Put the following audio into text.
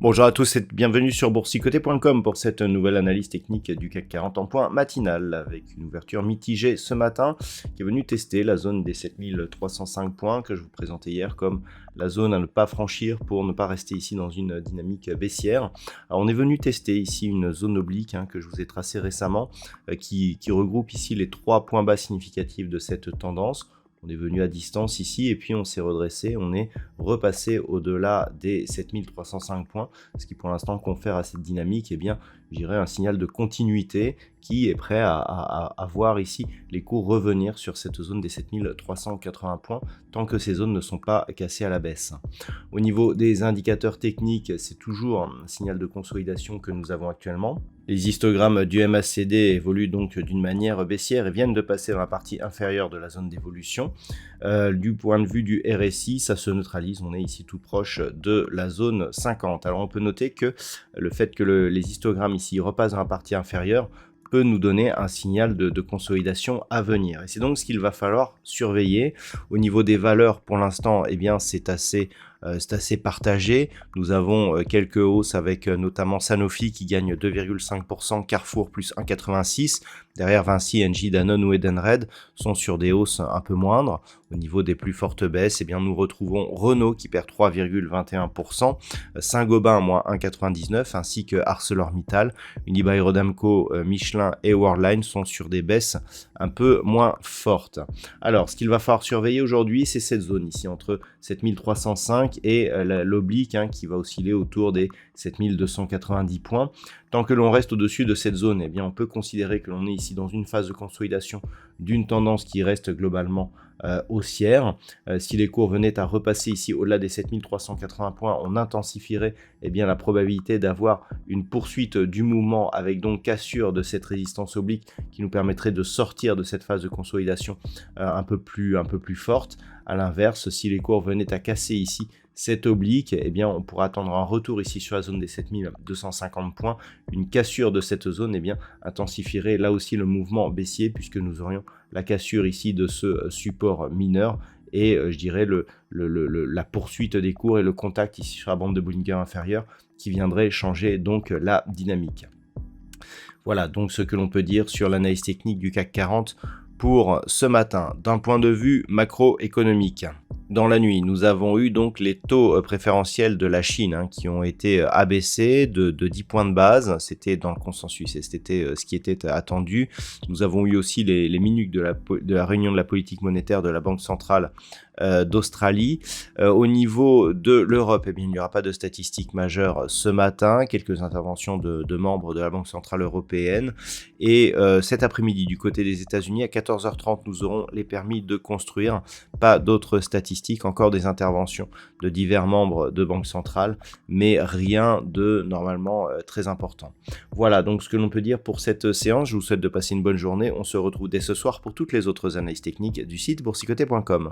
Bonjour à tous et bienvenue sur boursicoté.com pour cette nouvelle analyse technique du CAC 40 en point matinal avec une ouverture mitigée ce matin qui est venue tester la zone des 7305 points que je vous présentais hier comme la zone à ne pas franchir pour ne pas rester ici dans une dynamique baissière. Alors on est venu tester ici une zone oblique que je vous ai tracée récemment qui regroupe ici les 3 points bas significatifs de cette tendance. On est venu à distance ici et puis on s'est redressé, on est repassé au-delà des 7305 points, ce qui pour l'instant confère à cette dynamique, je dirais un signal de continuité qui est prêt à voir ici les cours revenir sur cette zone des 7380 points tant que ces zones ne sont pas cassées à la baisse. Au niveau des indicateurs techniques, c'est toujours un signal de consolidation que nous avons actuellement. Les histogrammes du MACD évoluent donc d'une manière baissière et viennent de passer dans la partie inférieure de la zone d'évolution. Du point de vue du RSI, ça se neutralise, on est ici tout proche de la zone 50. Alors on peut noter que le fait que les histogrammes ici repassent dans la partie inférieure peut nous donner un signal de consolidation à venir. Et c'est donc ce qu'il va falloir surveiller. Au niveau des valeurs, pour l'instant, c'est assez partagé. Nous avons quelques hausses avec notamment Sanofi qui gagne 2,5%, Carrefour plus 1,86%. Derrière Vinci, Engie, Danone ou Edenred sont sur des hausses un peu moindres. Au niveau des plus fortes baisses, nous retrouvons Renault qui perd 3,21%, Saint-Gobain moins 1,99% ainsi que ArcelorMittal, Unibail-Rodamco, Michelin et Worldline sont sur des baisses un peu moins fortes. Alors, ce qu'il va falloir surveiller aujourd'hui, c'est cette zone ici entre 7305 et l'oblique qui va osciller autour des 7290 points. Tant que l'on reste au-dessus de cette zone, on peut considérer que l'on est ici dans une phase de consolidation d'une tendance qui reste globalement haussière. Si les cours venaient à repasser ici au-delà des 7380 points, on intensifierait la probabilité d'avoir une poursuite du mouvement avec donc cassure de cette résistance oblique qui nous permettrait de sortir de cette phase de consolidation un peu plus forte. À l'inverse, si les cours venaient à casser ici cette oblique, on pourra attendre un retour ici sur la zone des 7250 points. Une cassure de cette zone intensifierait là aussi le mouvement baissier puisque nous aurions la cassure ici de ce support mineur et je dirais la poursuite des cours et le contact ici sur la bande de Bollinger inférieure qui viendrait changer donc la dynamique. Voilà donc ce que l'on peut dire sur l'analyse technique du CAC 40 pour ce matin. D'un point de vue macroéconomique, dans la nuit, nous avons eu donc les taux préférentiels de la Chine qui ont été abaissés de 10 points de base. C'était dans le consensus et c'était ce qui était attendu. Nous avons eu aussi les minutes de la réunion de la politique monétaire de la Banque centrale d'Australie. Au niveau de l'Europe, il n'y aura pas de statistiques majeures ce matin. Quelques interventions de membres de la Banque centrale européenne. Et cet après-midi, du côté des États-Unis, à 14h30, nous aurons les permis de construire. Pas d'autres statistiques, encore des interventions de divers membres de Banque centrale, mais rien de normalement très important. Voilà donc ce que l'on peut dire pour cette séance. Je vous souhaite de passer une bonne journée. On se retrouve dès ce soir pour toutes les autres analyses techniques du site boursicoté.com.